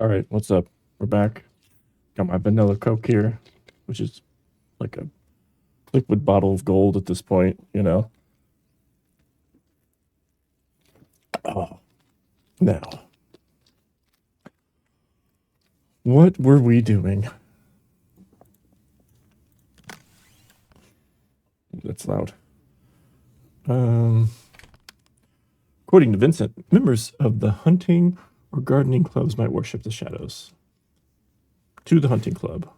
All right, what's up? We're back. Got my vanilla Coke here, which is like a liquid bottle of gold at this point, you know. Oh, now, what were we doing? That's loud. According to Vincent, members of the hunting or gardening clubs might worship the shadows. To the hunting club.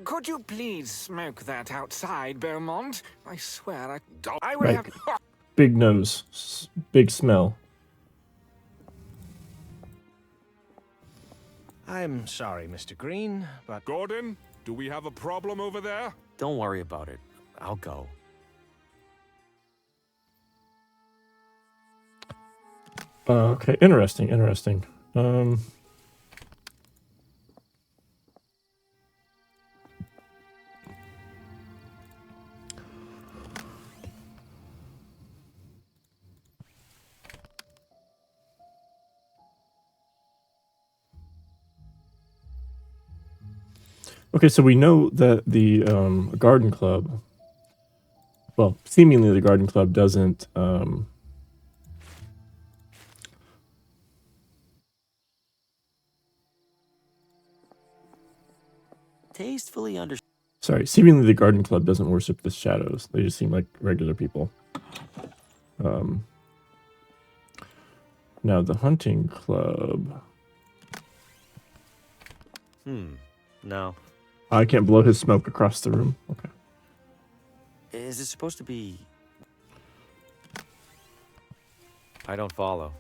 Could you please smoke that outside, Beaumont? I swear I would Right. have... Big nose, big smell. I'm sorry, Mr. Green, but Gordon, do we have a problem over there? don't worry about it. I'll go. Okay, interesting. Okay, so we know that the garden club, well, seemingly the garden club doesn't Tastefully under. sorry, seemingly the garden club doesn't worship the shadows. They just seem like regular people. Now the hunting club. No. I can't blow his smoke across the room. Okay. Is it supposed to be... I don't follow.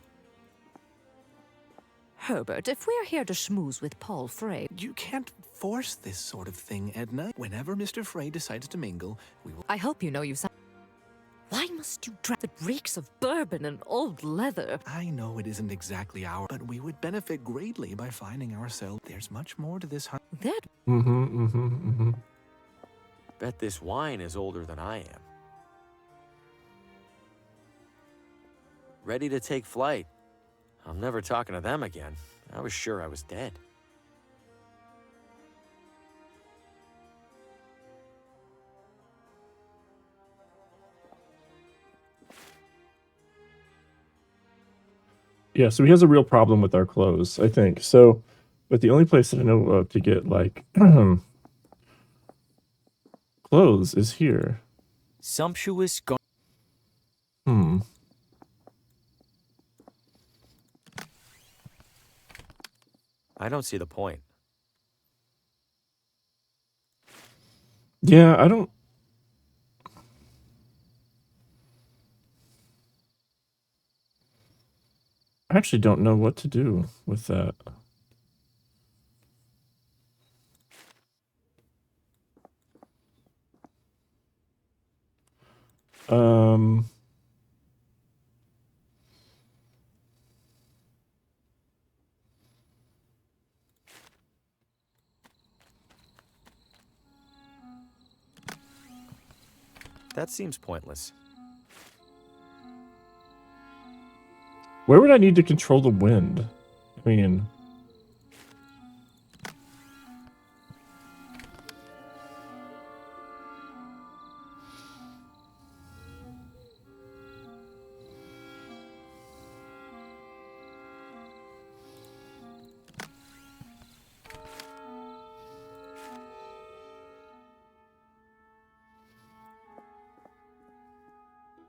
Herbert, if we're here to schmooze with Paul Frey... You can't force this sort of thing, Edna. Whenever Mr. Frey decides to mingle, we will... I hope you know you... Why must you drag... It reeks of bourbon and old leather. I know it isn't exactly our, but we would benefit greatly by finding ourselves. There's much more to this hunt. That... Bet this wine is older than I am. Ready to take flight. I'm never talking to them again. I was sure I was dead. Yeah, so he has a real problem with our clothes, I think. So, but the only place that I know of to get like clothes is here. Sumptuous I don't see the point. Yeah, I don't. I actually don't know what to do with that. That seems pointless. Where would I need to control the wind? I mean,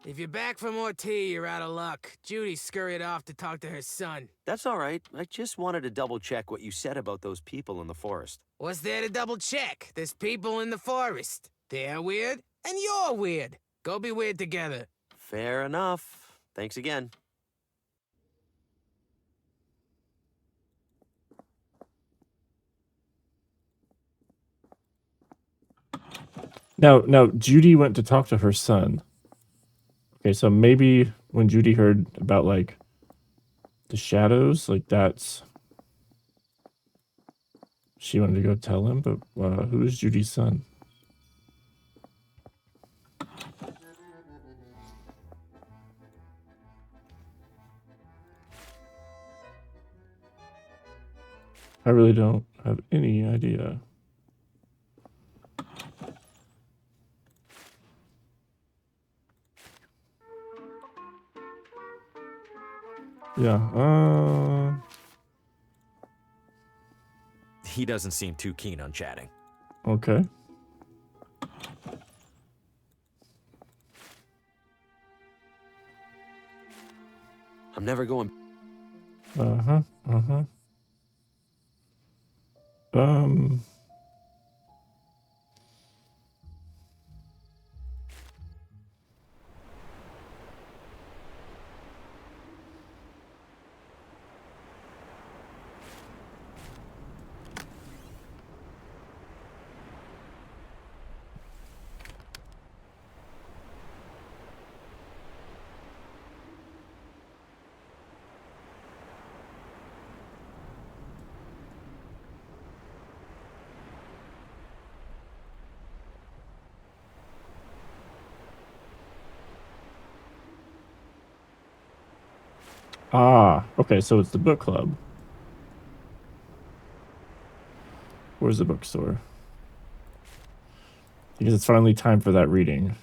If you're back for more tea, you're out of luck. Judy scurried off to talk to her son. That's all right. I just wanted to double check what you said about those people in the forest. What's there to double check? There's people in the forest. They're weird, and you're weird. Go be weird together. Fair enough. Thanks again. now Judy went to talk to her son. Okay, so maybe when Judy heard about like the shadows, like that's she wanted to go tell him. But who is Judy's son? I really don't have any idea. Yeah, He doesn't seem too keen on chatting. okay. I'm never going. Uh-huh, uh-huh. Um, okay, so it's the book club. Where's the bookstore? Because it's finally time for that reading.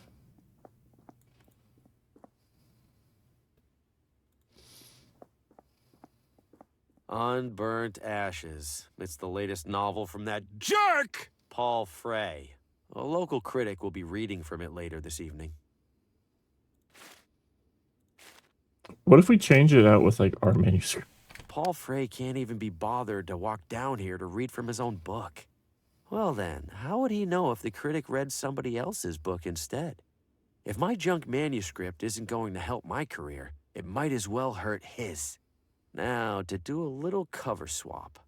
Unburnt Ashes. It's the latest novel from that Jerk! Paul Frey. A local critic will be reading from it later this evening. What if we change it out with like our manuscript? Paul Frey can't even be bothered to walk down here to read from his own book. Well then, how would he know if the critic read somebody else's book instead? If my junk manuscript isn't going to help my career, it might as well hurt his. Now, to do a little cover swap.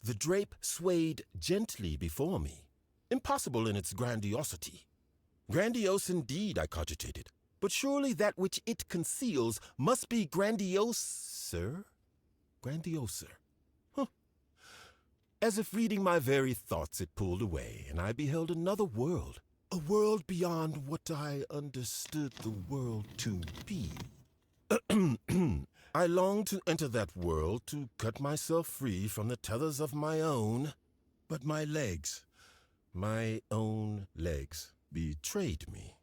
The drape swayed gently before me, impossible in its grandiosity. Grandiose indeed, I cogitated, but surely that which it conceals must be grandioser? Grandioser. Huh. As if reading my very thoughts, it pulled away, and I beheld another world. A world beyond what I understood the world to be. I longed to enter that world, to cut myself free from the tethers of my own. But my legs, my own legs, betrayed me.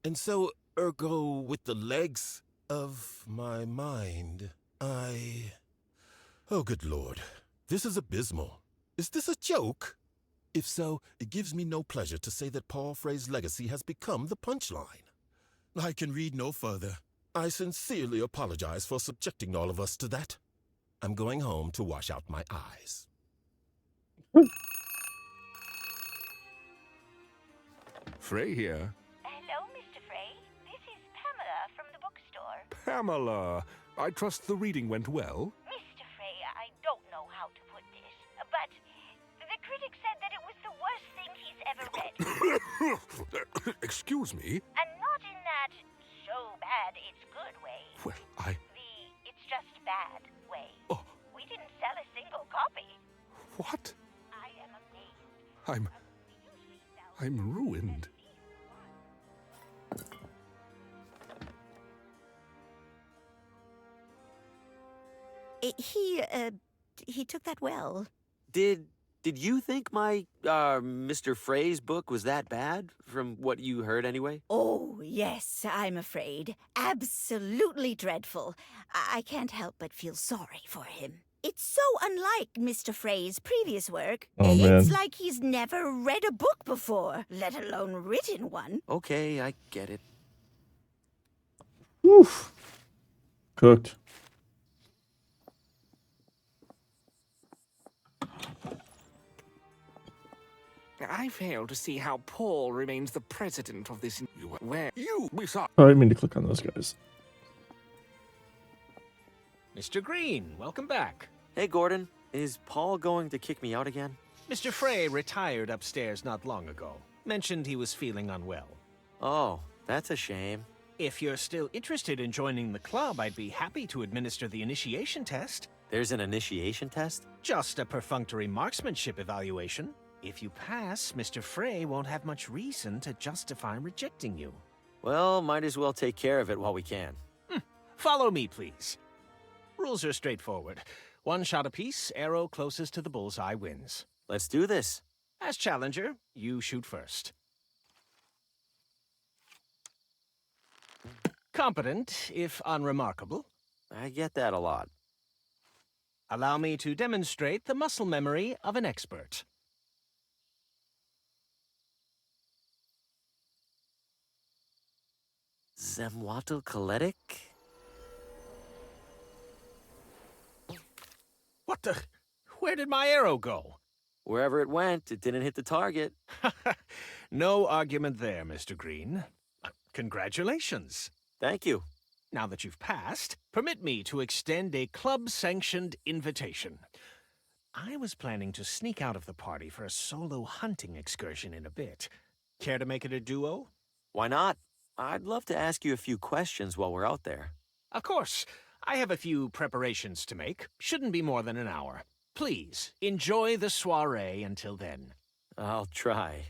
And so, ergo, with the legs of my mind, Oh, good Lord, this is abysmal. Is this a joke? If so, it gives me no pleasure to say that Paul Frey's legacy has become the punchline. I can read no further. I sincerely apologize for subjecting all of us to that. I'm going home to wash out my eyes. Frey here. Hello, Mr. Frey. This is Pamela from the bookstore. Pamela, I trust the reading went well. Mr. Frey, I don't know how to put this, but the critic said that it was the worst thing he's ever read. Excuse me? And not in that so bad it's good way. Well, The it's just bad way. Oh. We didn't sell a single copy. What? I am amazed. We usually sell I'm ruined. He took that well. Did you think my, Mr. Frey's book was that bad, from what you heard anyway? Oh, yes, I'm afraid. Absolutely dreadful. I can't help but feel sorry for him. It's so unlike Mr. Frey's previous work. Oh, It's man. like he's never read a book before, let alone written one. Okay, I get it. Oof. Cooked. I fail to see how Paul remains the president of this. Where? You, Miss Oh, I didn't mean to click on those guys. Mr. Green, welcome back. Hey, Gordon, is Paul going to kick me out again? Mr. Frey retired upstairs not long ago. Mentioned he was feeling unwell. Oh, that's a shame. If you're still interested in joining the club, I'd be happy to administer the initiation test. There's an initiation test? Just a perfunctory marksmanship evaluation. If you pass, Mr. Frey won't have much reason to justify rejecting you. Well, might as well take care of it while we can. Follow me, please. Rules are straightforward. One shot apiece, arrow closest to the bullseye wins. Let's do this. As challenger, you shoot first. Competent, if unremarkable. I get that a lot. Allow me to demonstrate the muscle memory of an expert. Zemwatl-Kaletic? What the? Where did my arrow go? Wherever it went, it didn't hit the target. No argument there, Mr. Green. Congratulations. Thank you. Now that you've passed, permit me to extend a club-sanctioned invitation. I was planning to sneak out of the party for a solo hunting excursion in a bit. Care to make it a duo? Why not? I'd love to ask you a few questions while we're out there. Of course. I have a few preparations to make. Shouldn't be more than an hour. Please, enjoy the soiree until then. I'll try.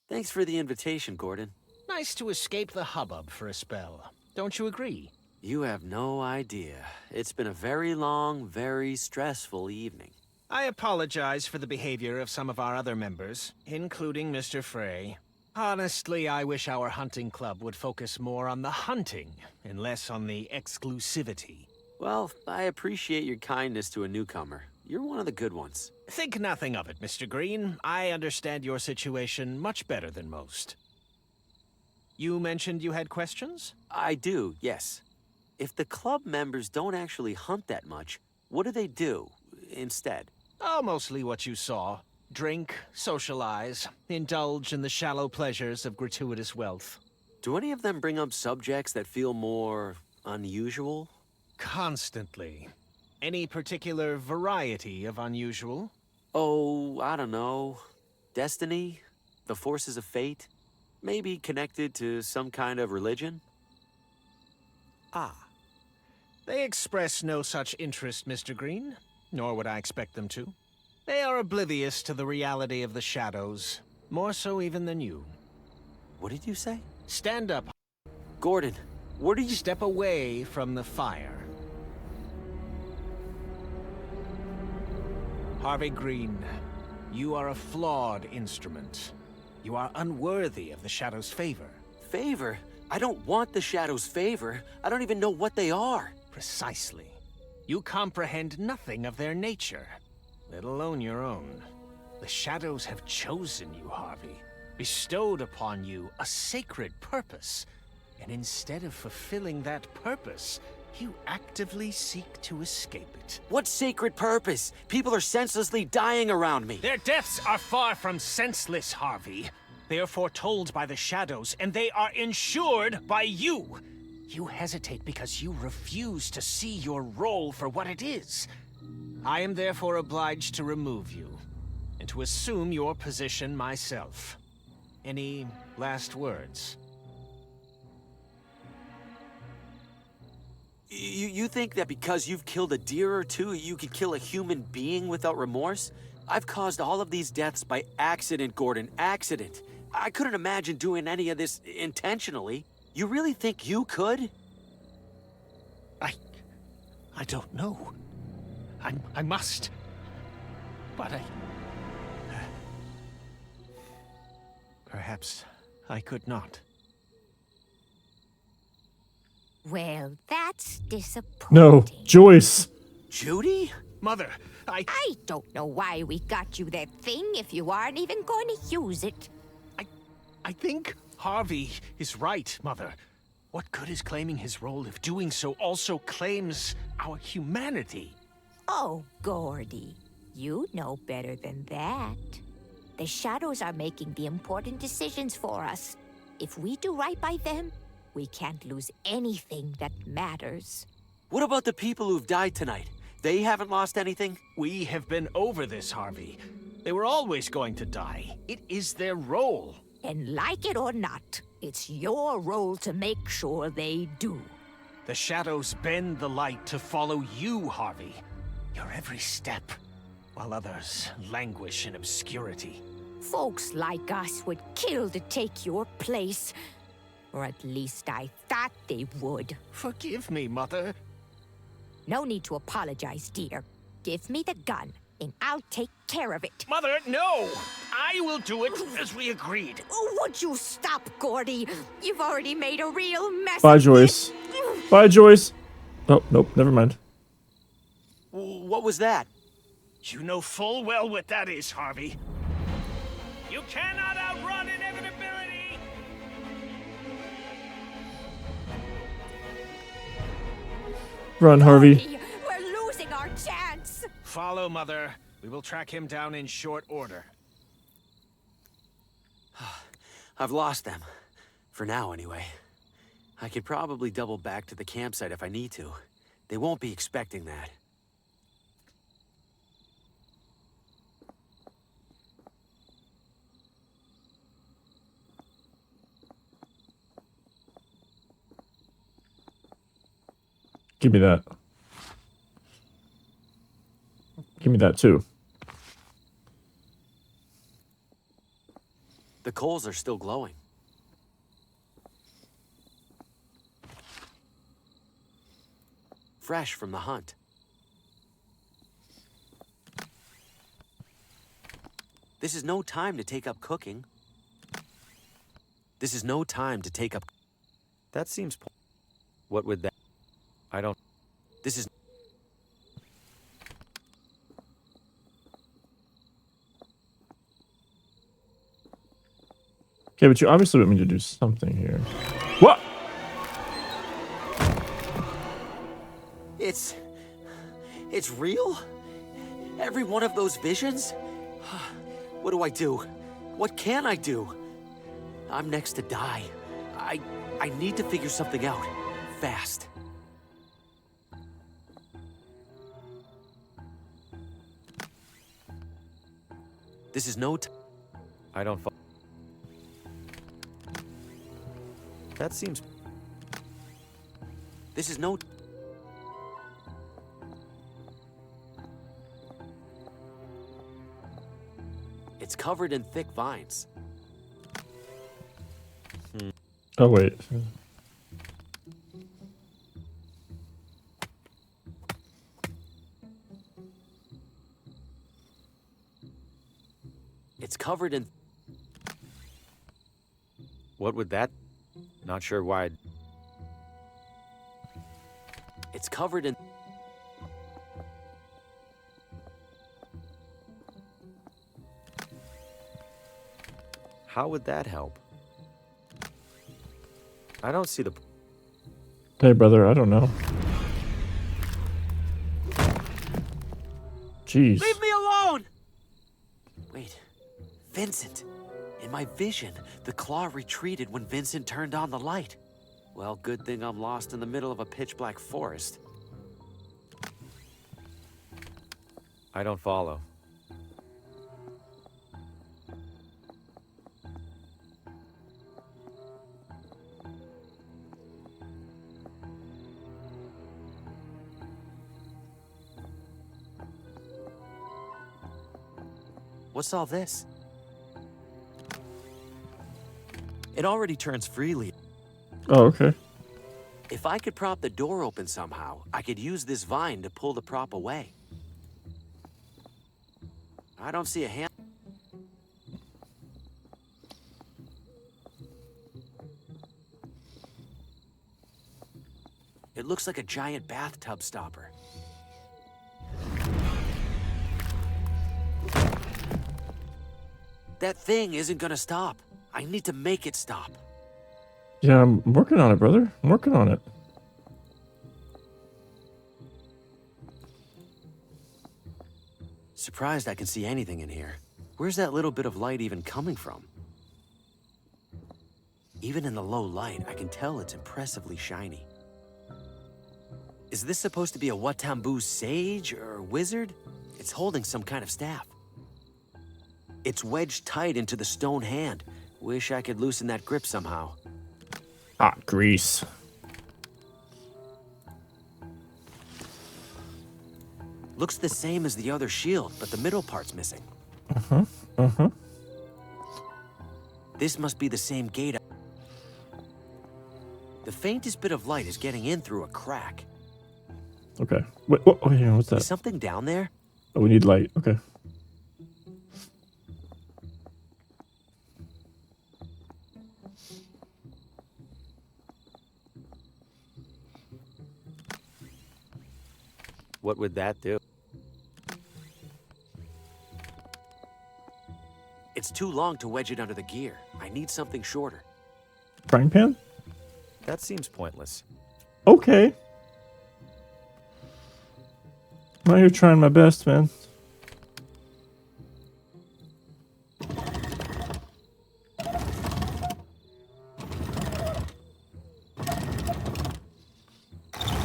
Thanks for the invitation, Gordon. Nice to escape the hubbub for a spell. Don't you agree? You have no idea. It's been a very long, very stressful evening. I apologize for the behavior of some of our other members, including Mr. Frey. Honestly, I wish our hunting club would focus more on the hunting and less on the exclusivity. Well, I appreciate your kindness to a newcomer. You're one of the good ones. Think nothing of it, Mr. Green. I understand your situation much better than most. You mentioned you had questions? I do, yes. If the club members don't actually hunt that much, what do they do instead? Oh, mostly what you saw. Drink, socialize, indulge in the shallow pleasures of gratuitous wealth. Do any of them bring up subjects that feel more unusual? Constantly. Any particular variety of unusual? Oh, I don't know. Destiny? The forces of fate? Maybe connected to some kind of religion? Ah. They express no such interest, Mr. Green, nor would I expect them to. They are oblivious to the reality of the shadows, more so even than you. What did you say? Stand up. Gordon, where do you— Step away from the fire. Harvey Green, you are a flawed instrument. You are unworthy of the Shadow's favor. Favor? I don't want the Shadow's favor. I don't even know what they are. Precisely. You comprehend nothing of their nature, let alone your own. The Shadows have chosen you, Harvey, bestowed upon you a sacred purpose, and instead of fulfilling that purpose, you actively seek to escape it. What sacred purpose? People are senselessly dying around me. Their deaths are far from senseless, Harvey. They are foretold by the Shadows, and they are ensured by you. You hesitate because you refuse to see your role for what it is. I am therefore obliged to remove you, and to assume your position myself. Any last words? You think that because you've killed a deer or two, you could kill a human being without remorse? I've caused all of these deaths by accident, Gordon. Accident. I couldn't imagine doing any of this intentionally. You really think you could? I don't know. I must. But perhaps I could not. Well, that's disappointing. No, Joyce. Judy? Mother, I don't know why we got you that thing if you aren't even going to use it. I think Harvey is right, Mother. What good is claiming his role if doing so also claims our humanity? Oh, Gordy, you know better than that. The Shadows are making the important decisions for us. If we do right by them, we can't lose anything that matters. What about the people who've died tonight? They haven't lost anything? We have been over this, Harvey. They were always going to die. It is their role. And like it or not, it's your role to make sure they do. The Shadows bend the light to follow you, Harvey. Your every step, while others languish in obscurity. Folks like us would kill to take your place. Or at least I thought they would. Forgive me, Mother. No need to apologize, dear. Give me the gun, and I'll take care of it. Mother, no! I will do it as we agreed. Oh, would you stop, Gordy? You've already made a real mess Bye, of Joyce. this. Bye, Joyce. Oh, nope, never mind. What was that? You know full well what that is, Harvey. You cannot outrun inevitability! Run, Harvey. Gordy, we're losing our chance. Follow, Mother. We will track him down in short order. I've lost them. For now, anyway. I could probably double back to the campsite if I need to. They won't be expecting that. Give me that. Give me that too. The coals are still glowing. Fresh from the hunt. This is no time to take up cooking. This is no time to take up... That seems... What would that... I don't... This is... Okay, but you obviously want me to do something here. What? It's real? Every one of those visions? What do I do? What can I do? I'm next to die. I need to figure something out. Fast. This is no I don't... That seems... This is no... It's covered in thick vines. Oh, wait. It's covered in... What would that... Not sure why... It's covered in... How would that help? I don't see the... Hey, brother, I don't know. Jeez. Leave me alone! Wait, Vincent. In my vision, the claw retreated when Vincent turned on the light. Well, good thing I'm lost in the middle of a pitch-black forest. I don't follow. What's all this? It already turns freely. Oh, okay. If I could prop the door open somehow, I could use this vine to pull the prop away. I don't see a hand. It looks like a giant bathtub stopper. That thing isn't gonna stop. I need to make it stop. Yeah, I'm working on it, brother. I'm working on it. Surprised I can see anything in here. Where's that little bit of light even coming from? Even in the low light, I can tell it's impressively shiny. Is this supposed to be a Watambu sage or wizard? It's holding some kind of staff. It's wedged tight into the stone hand. Wish I could loosen that grip somehow. Hot grease. Looks the same as the other shield, but the middle part's missing. Uh-huh. Uh-huh. This must be the same gate. The faintest bit of light is getting in through a crack. Okay. Wait, oh, hang on, what's that? Is something down there? Oh, we need light. Okay. What would that do? It's too long to wedge it under the gear. I need something shorter. Frying pan? That seems pointless. Okay. I'm out here trying my best, man.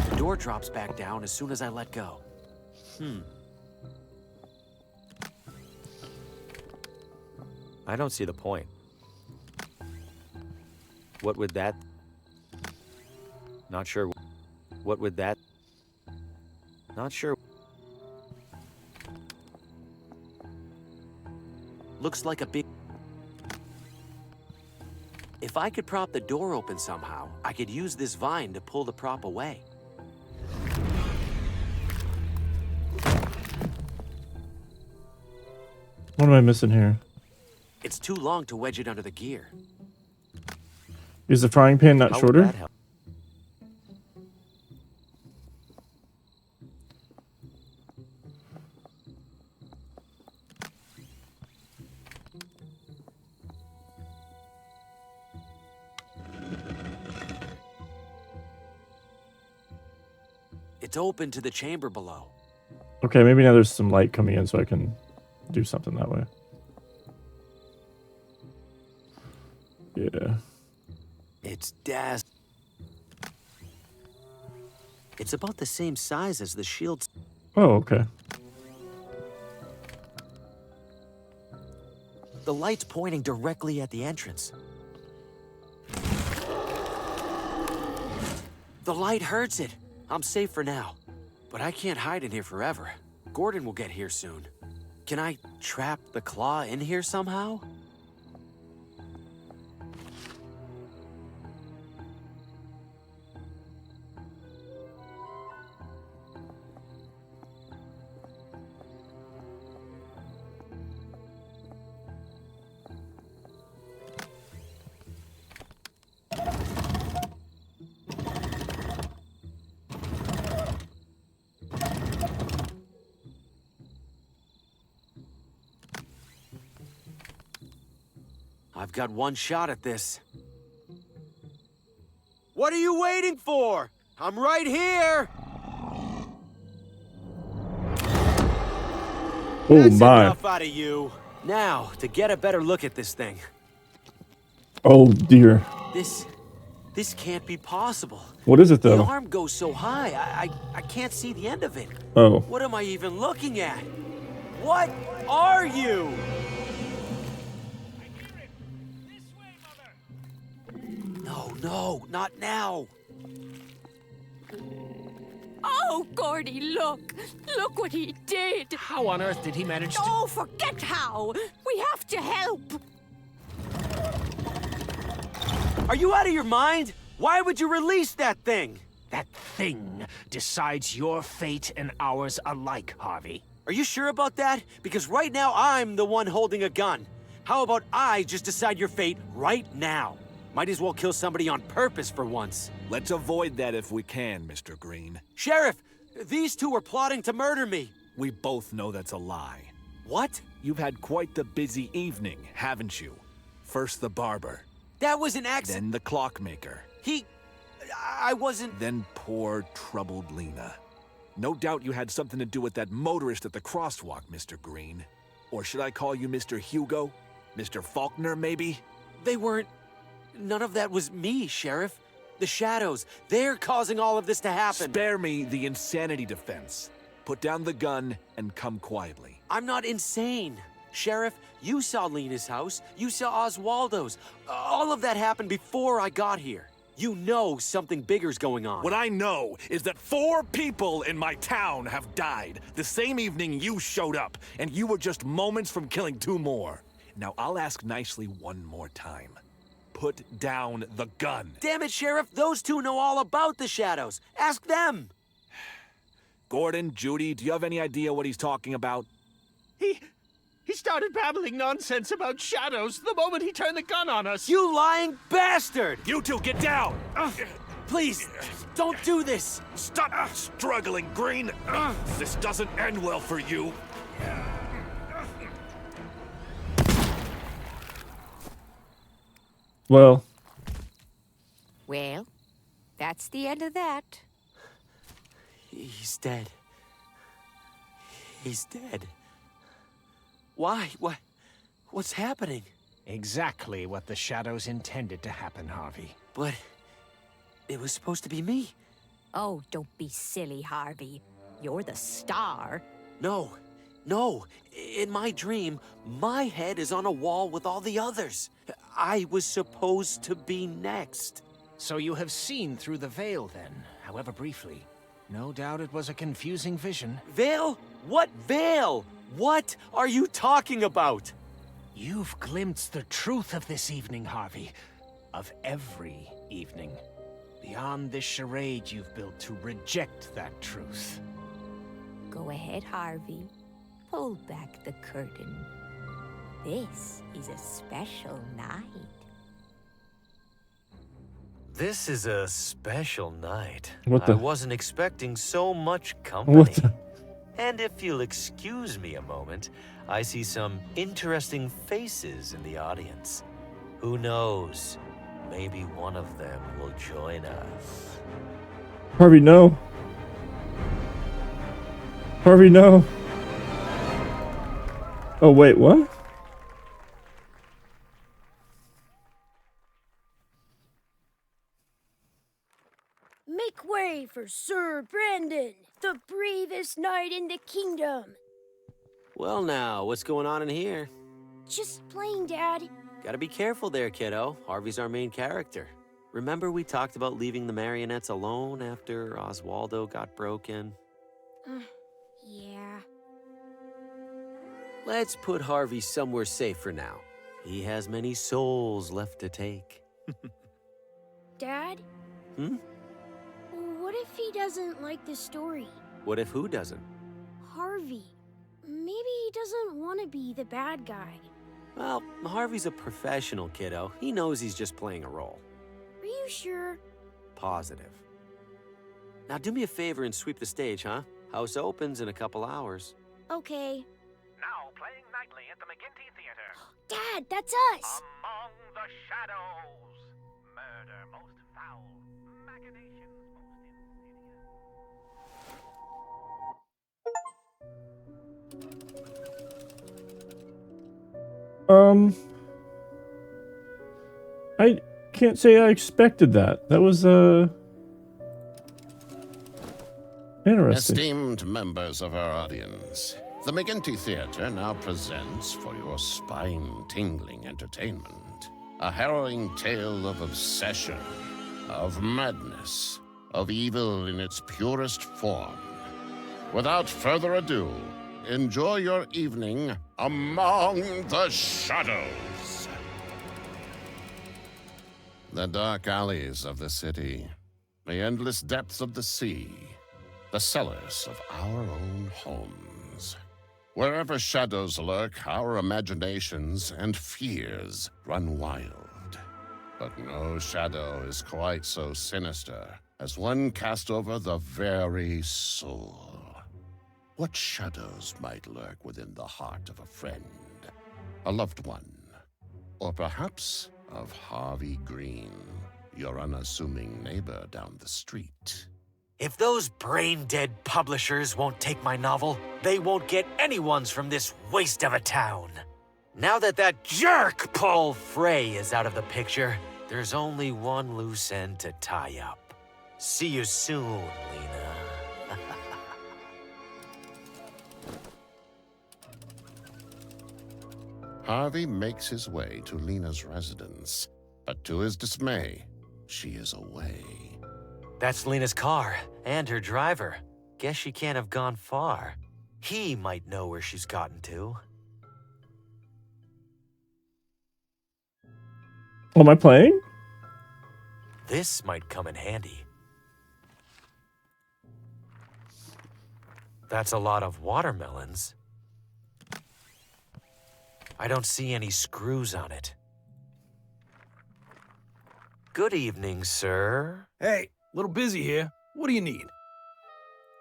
The door drops back down as soon as I let go. I don't see the point. What would that... Not sure. What would that... Not sure. Looks like a big... If I could prop the door open somehow, I could use this vine to pull the prop away. What am I missing here? It's too long to wedge it under the gear. Is the frying pan not How would shorter? that help? It's open to the chamber below. Okay, maybe now there's some light coming in so I can do something that way. Yeah. It's It's about the same size as the shield. Oh, okay. The light's pointing directly at the entrance. The light hurts it. I'm safe for now. But I can't hide in here forever. Gordon will get here soon. Can I trap the claw in here somehow? I've got one shot at this. What are you waiting for? I'm right here! Oh That's my. enough out of you. Now, to get a better look at this thing. Oh dear. This can't be possible. What is it The though? arm goes so high, I can't see the end of it. Oh. What am I even looking at? What are you? No, not now. Oh, Gordy, look! Look what he did! How on earth did he manage to... Oh, forget how! We have to help! Are you out of your mind? Why would you release that thing? That thing decides your fate and ours alike, Harvey. Are you sure about that? Because right now I'm the one holding a gun. How about I just decide your fate right now? Might as well kill somebody on purpose for once. Let's avoid that if we can, Mr. Green. Sheriff, these two were plotting to murder me. We both know that's a lie. What? You've had quite the busy evening, haven't you? First the barber, That was an accident. then the clockmaker, I wasn't... then poor, troubled Lena. No doubt you had something to do with that motorist at the crosswalk, Mr. Green. Or should I call you Mr. Hugo? Mr. Faulkner, maybe? They weren't... None of that was me, Sheriff. The shadows, they're causing all of this to happen. Spare me the insanity defense. Put down the gun and come quietly. I'm not insane. Sheriff, you saw Lena's house. You saw Oswaldo's. All of that happened before I got here. You know something bigger's going on. What I know is that 4 people in my town have died the same evening you showed up, and you were just moments from killing 2 more. Now, I'll ask nicely one more time. Put down the gun. Damn it, Sheriff! Those two know all about the shadows. Ask them! Gordon, Judy, do you have any idea what he's talking about? He started babbling nonsense about shadows the moment he turned the gun on us. You lying bastard! You two, get down! Please, don't do this! Stop struggling, Green! This doesn't end well for you. Well, Well, that's the end of that. He's dead. He's dead. Why? What's happening? Exactly what the shadows intended to happen, Harvey. But it was supposed to be me. Oh, don't be silly, Harvey. You're the star. No. In my dream, my head is on a wall with all the others. I was supposed to be next. So you have seen through the veil then, however briefly. No doubt it was a confusing vision. Veil? What veil? What are you talking about? You've glimpsed the truth of this evening, Harvey. Of every evening. Beyond this charade you've built to reject that truth. Go ahead, Harvey. Pull back the curtain. This is a special night. This is a special night. What the- I wasn't expecting so much company. what the? And if you'll excuse me a moment, I see some interesting faces in the audience. Who knows? Maybe one of them will join us. Harvey, no. Harvey, no. Oh, wait, what? Make way for Sir Brandon, the bravest knight in the kingdom. Well now, what's going on in here? Just playing, Dad. Gotta be careful there, kiddo. Harvey's our main character. Remember we talked about leaving the marionettes alone after Oswaldo got broken? Yeah. Let's put Harvey somewhere safe for now. He has many souls left to take. Dad? Hmm? What if he doesn't like the story? What if who doesn't? Harvey. Maybe he doesn't want to be the bad guy. Well, Harvey's a professional, kiddo. He knows he's just playing a role. Are you sure? Positive. Now do me a favor and sweep the stage, huh? House opens in a couple hours. Okay. Now playing nightly at the McGinty Theater. Dad, that's us! Among the Shadows. Murder most foul. Machinations most insidious. I can't say I expected that. That was, interesting. Esteemed members of our audience, the McGinty Theater now presents for your spine-tingling entertainment a harrowing tale of obsession, of madness, of evil in its purest form. Without further ado, enjoy your evening Among the Shadows. The dark alleys of the city, the endless depths of the sea, the cellars of our own homes. Wherever shadows lurk, our imaginations and fears run wild. But no shadow is quite so sinister as one cast over the very soul. What shadows might lurk within the heart of a friend, a loved one, or perhaps of Harvey Green, your unassuming neighbor down the street? If those brain-dead publishers won't take my novel, they won't get anyone's from this waste of a town. Now that jerk Paul Frey is out of the picture, there's only one loose end to tie up. See you soon, Lena. Harvey makes his way to Lena's residence, but to his dismay, she is away. That's Lena's car, and her driver. Guess she can't have gone far. He might know where she's gotten to. Oh, am I playing? This might come in handy. That's a lot of watermelons. I don't see any screws on it. Good evening, sir. Hey, little busy here. What do you need?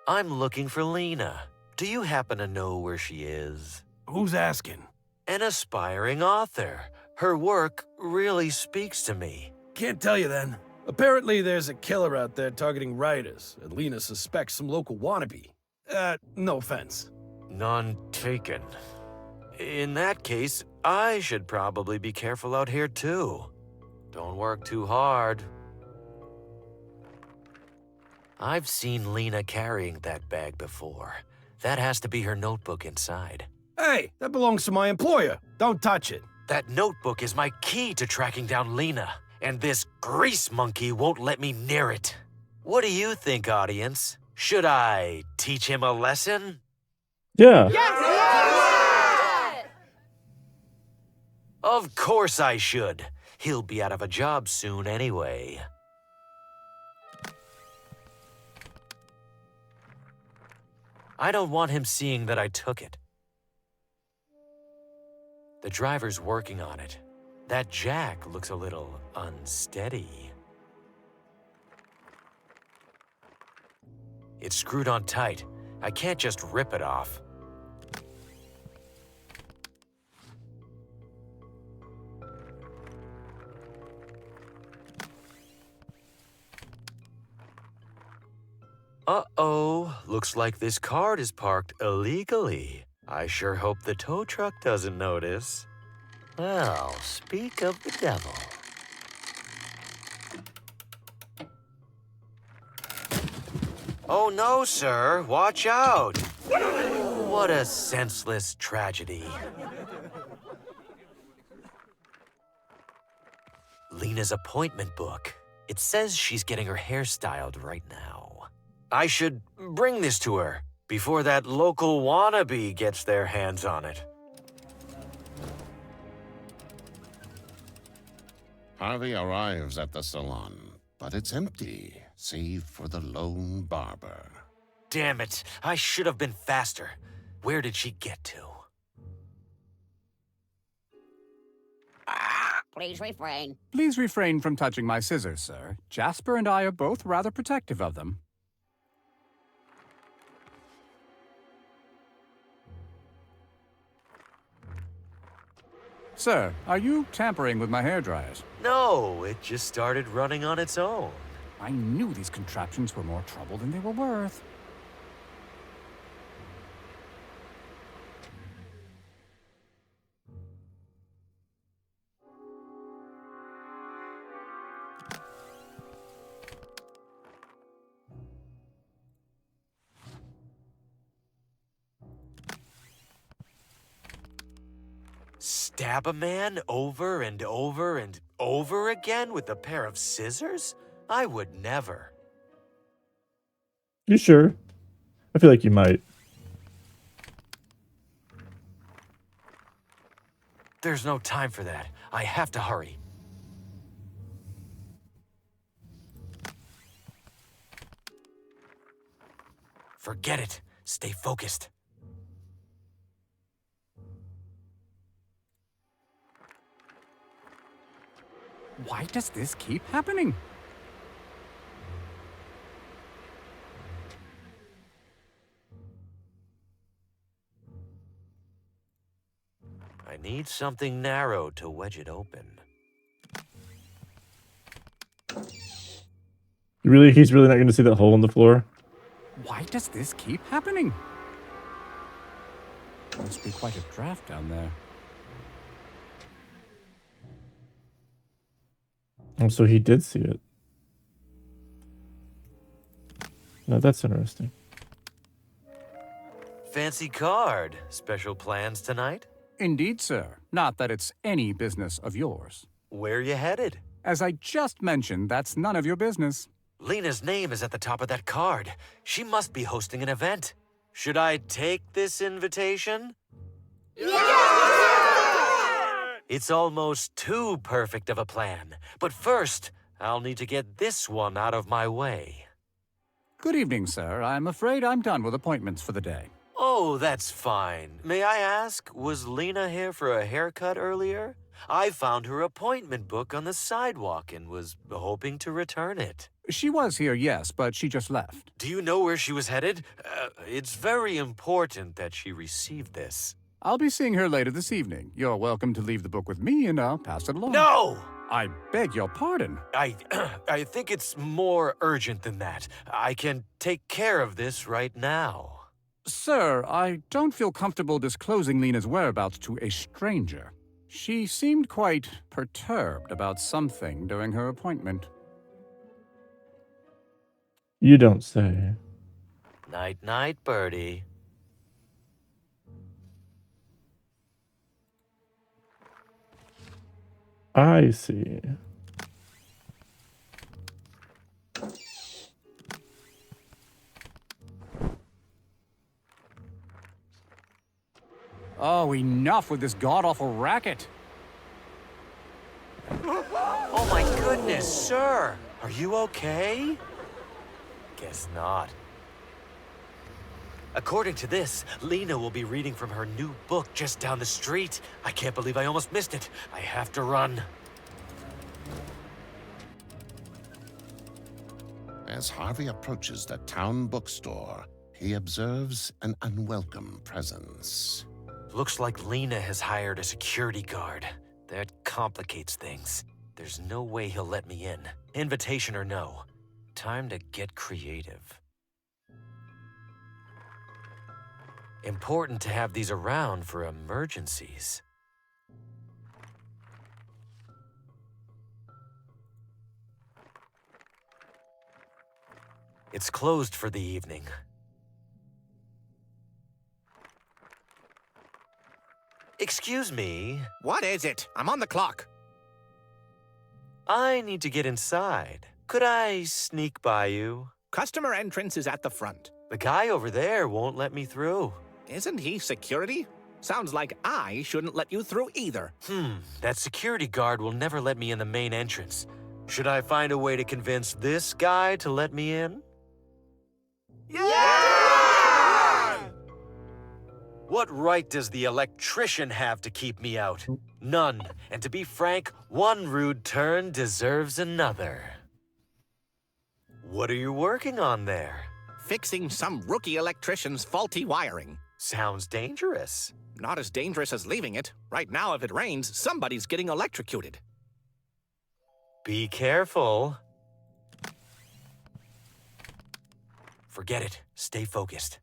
I'm looking for Lena. Do you happen to know where she is? Who's asking? An aspiring author. Her work really speaks to me. Can't tell you then. Apparently there's a killer out there targeting writers, and Lena suspects some local wannabe. No offense. None taken. In that case, I should probably be careful out here too. Don't work too hard. I've seen Lena carrying that bag before. That has to be her notebook inside. Hey, that belongs to my employer. Don't touch it. That notebook is my key to tracking down Lena, and this grease monkey won't let me near it. What do you think, audience? Should I teach him a lesson? Yeah. Of course I should. He'll be out of a job soon anyway. I don't want him seeing that I took it. The driver's working on it. That jack looks a little unsteady. It's screwed on tight. I can't just rip it off. Uh-oh, looks like this cart is parked illegally. I sure hope the tow truck doesn't notice. Well, speak of the devil. Oh no, sir, watch out! What a senseless tragedy. Lena's appointment book. It says she's getting her hair styled right now. I should bring this to her before that local wannabe gets their hands on it. Harvey arrives at the salon, but it's empty, save for the lone barber. Damn it, I should have been faster. Where did she get to? Please refrain. Please refrain from touching my scissors, sir. Jasper and I are both rather protective of them. Sir, are you tampering with my hairdryers? No, it just started running on its own. I knew these contraptions were more trouble than they were worth. Stab a man over and over and over again with a pair of scissors? I would never. You sure? I feel like you might. There's no time for that. I have to hurry. Forget it. Stay focused. Why does this keep happening? I need something narrow to wedge it open. He's really not going to see that hole in the floor? Why does this keep happening? Must be quite a draft down there. Oh, so he did see it. No, that's interesting. Fancy card. Special plans tonight? Indeed, sir. Not that it's any business of yours. Where you headed? As I just mentioned, that's none of your business. Lena's name is at the top of that card. She must be hosting an event. Should I take this invitation? Yeah! It's almost too perfect of a plan. But first, I'll need to get this one out of my way. Good evening, sir. I'm afraid I'm done with appointments for the day. Oh, that's fine. May I ask, was Lena here for a haircut earlier? I found her appointment book on the sidewalk and was hoping to return it. She was here, yes, but she just left. Do you know where she was headed? It's very important that she received this. I'll be seeing her later this evening. You're welcome to leave the book with me and I'll pass it along. No! I beg your pardon. I think it's more urgent than that. I can take care of this right now. Sir, I don't feel comfortable disclosing Lena's whereabouts to a stranger. She seemed quite perturbed about something during her appointment. You don't say. Night-night, birdie. I see. Oh, enough with this god-awful racket. Oh my goodness, sir! Are you okay? Guess not. According to this, Lena will be reading from her new book just down the street. I can't believe I almost missed it. I have to run. As Harvey approaches the town bookstore, he observes an unwelcome presence. Looks like Lena has hired a security guard. That complicates things. There's no way he'll let me in. Invitation or no. Time to get creative. Important to have these around for emergencies. It's closed for the evening. Excuse me. What is it? I'm on the clock. I need to get inside. Could I sneak by you? Customer entrance is at the front. The guy over there won't let me through. Isn't he security? Sounds like I shouldn't let you through either. That security guard will never let me in the main entrance. Should I find a way to convince this guy to let me in? Yeah! What right does the electrician have to keep me out? None. And to be frank, one rude turn deserves another. What are you working on there? Fixing some rookie electrician's faulty wiring. Sounds dangerous. Not as dangerous as leaving it. Right now, if it rains, somebody's getting electrocuted. Be careful. Forget it. Stay focused.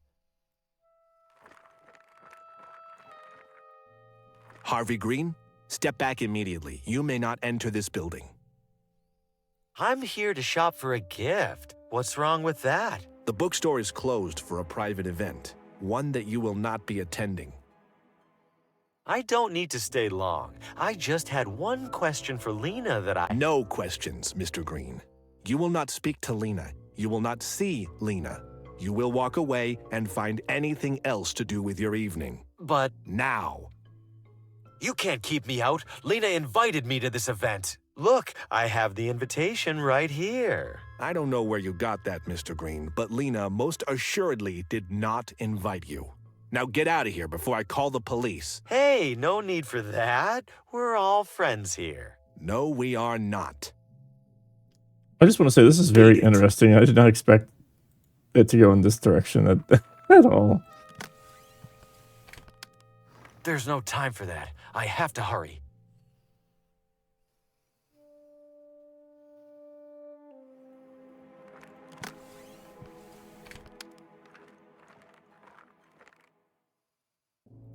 Harvey Green, step back immediately. You may not enter this building. I'm here to shop for a gift. What's wrong with that? The bookstore is closed for a private event, one that you will not be attending. I don't need to stay long. I just had one question for Lena that I... No questions, Mr. Green. You will not speak to Lena. You will not see Lena. You will walk away and find anything else to do with your evening. But... Now. You can't keep me out. Lena invited me to this event. Look, I have the invitation right here. I don't know where you got that, Mr. Green, but Lena most assuredly did not invite you. Now get out of here before I call the police. Hey, no need for that. We're all friends here. No, we are not. I just want to say this is very interesting. I did not expect it to go in this direction at all. There's no time for that. I have to hurry.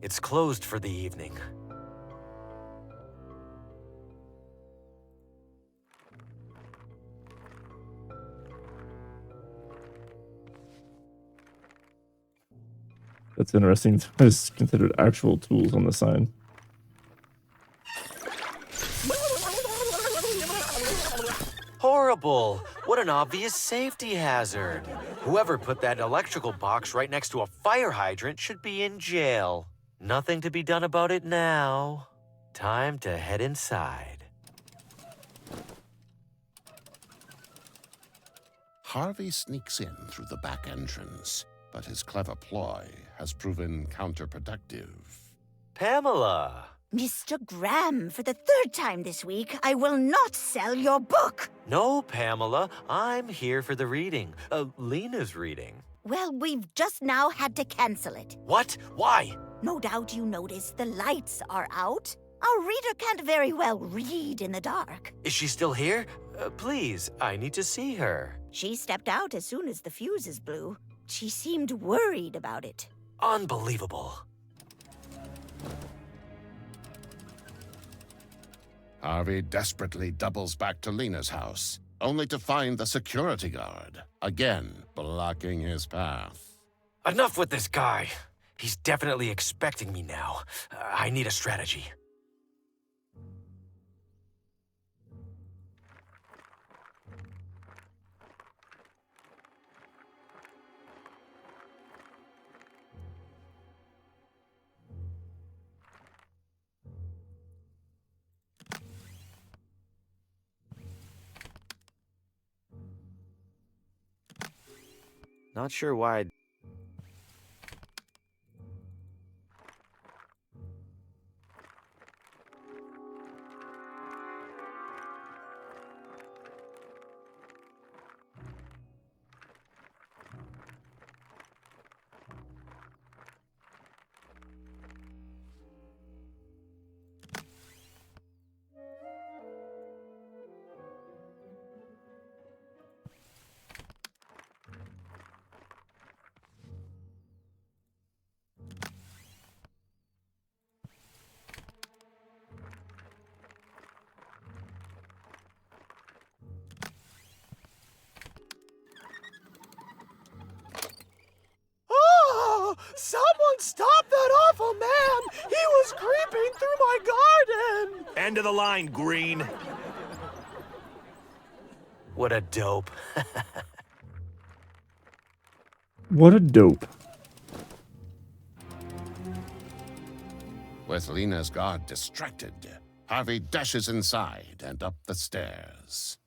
It's closed for the evening. That's interesting. It's considered actual tools on the sign. Horrible! What an obvious safety hazard. Whoever put that electrical box right next to a fire hydrant should be in jail. Nothing to be done about it now. Time to head inside. Harvey sneaks in through the back entrance, but his clever ploy has proven counterproductive. Pamela! Mr. Graham, for the third time this week, I will not sell your book. No, Pamela. I'm here for the reading. Lena's reading. Well, we've just now had to cancel it. What? Why? No doubt you noticed the lights are out. Our reader can't very well read in the dark. Is she still here? Please, I need to see her. She stepped out as soon as the fuses blew. She seemed worried about it. Unbelievable. Harvey desperately doubles back to Lena's house, only to find the security guard, again blocking his path. Enough with this guy. He's definitely expecting me now. I need a strategy. Not sure why. Someone stop that awful man! He was creeping through my garden! End of the line, Green. What a dope. What a dope. With Lena's guard distracted, Harvey dashes inside and up the stairs.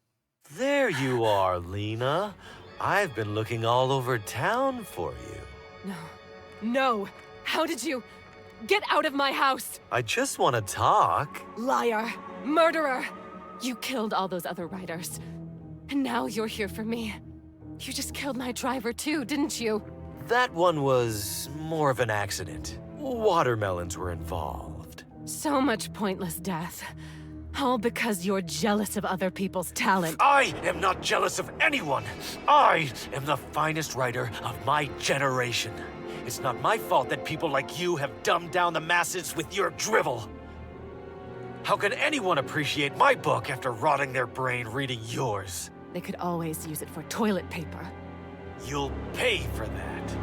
There you are, Lena. I've been looking all over town for you. No. No! How did you... Get out of my house! I just want to talk. Liar! Murderer! You killed all those other riders. And now you're here for me. You just killed my driver too, didn't you? That one was more of an accident. Watermelons were involved. So much pointless death. All because you're jealous of other people's talent. I am not jealous of anyone. I am the finest writer of my generation. It's not my fault that people like you have dumbed down the masses with your drivel. How can anyone appreciate my book after rotting their brain reading yours? They could always use it for toilet paper. You'll pay for that.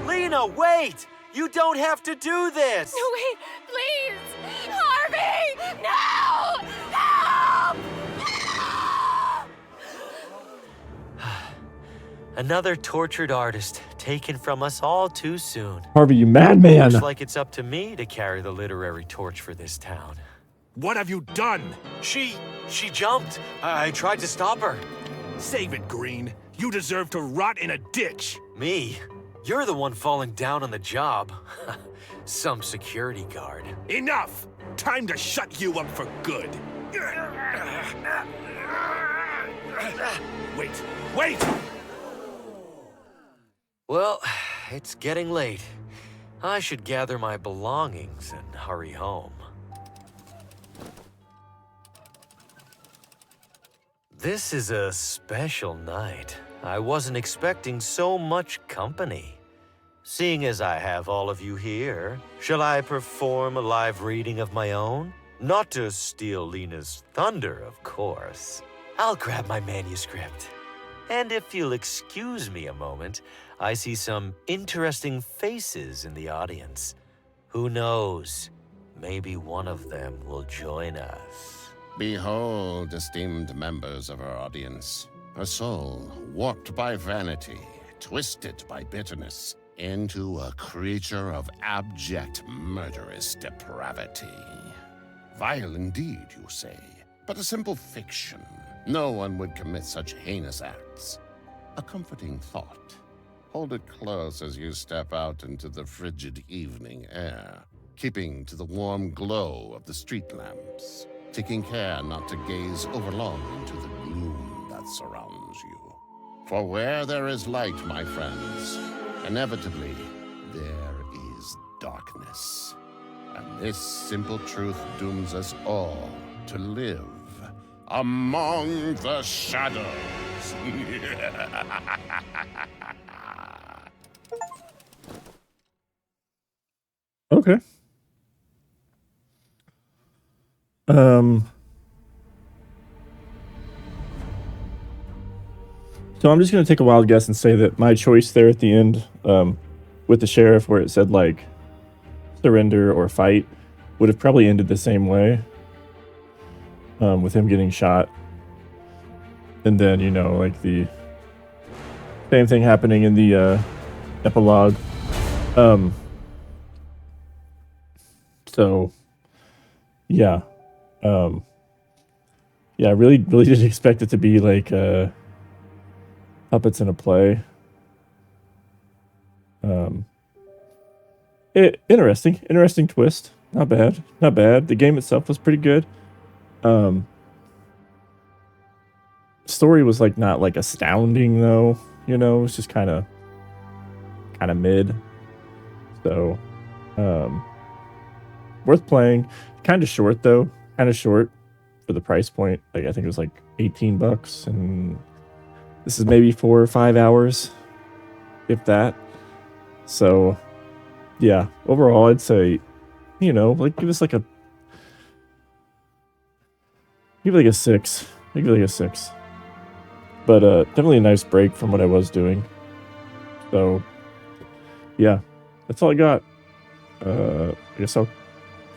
Lena, wait! You don't have to do this! No, wait! Please! Harvey! No! Help! Another tortured artist, taken from us all too soon. Harvey, you madman! Looks like it's up to me to carry the literary torch for this town. What have you done? She jumped. I tried to stop her. Save it, Green. You deserve to rot in a ditch. Me? You're the one falling down on the job. Some security guard. Enough! Time to shut you up for good. Wait! Well, it's getting late. I should gather my belongings and hurry home. This is a special night. I wasn't expecting so much company. Seeing as I have all of you here, shall I perform a live reading of my own? Not to steal Lena's thunder, of course. I'll grab my manuscript. And if you'll excuse me a moment, I see some interesting faces in the audience. Who knows? Maybe one of them will join us. Behold, esteemed members of our audience, a soul warped by vanity, twisted by bitterness, into a creature of abject murderous depravity. Vile indeed, you say, but a simple fiction. No one would commit such heinous acts. A comforting thought. Hold it close as you step out into the frigid evening air, keeping to the warm glow of the street lamps, taking care not to gaze overlong into the gloom that surrounds you. For where there is light, my friends, inevitably there is darkness. And this simple truth dooms us all to live among the shadows. Okay. So I'm just gonna take a wild guess and say that my choice there at the end, with the sheriff, where it said like surrender or fight, would have probably ended the same way, with him getting shot, and then like the same thing happening in the epilogue. So yeah, yeah, I really didn't expect it to be like puppets in a play. Interesting twist. Not bad. The game itself was pretty good. Story was like not like astounding though. It was just kind of mid. So, worth playing. Kind of short though. Kind of short for the price point. Like I think it was like $18, and this is maybe 4 or 5 hours, if that. So, yeah. Overall, I'd say, like give it like a 6. I give it like a 6. But definitely a nice break from what I was doing. So, yeah, that's all I got. I guess I'll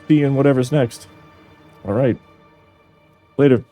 see you in whatever's next. All right. Later.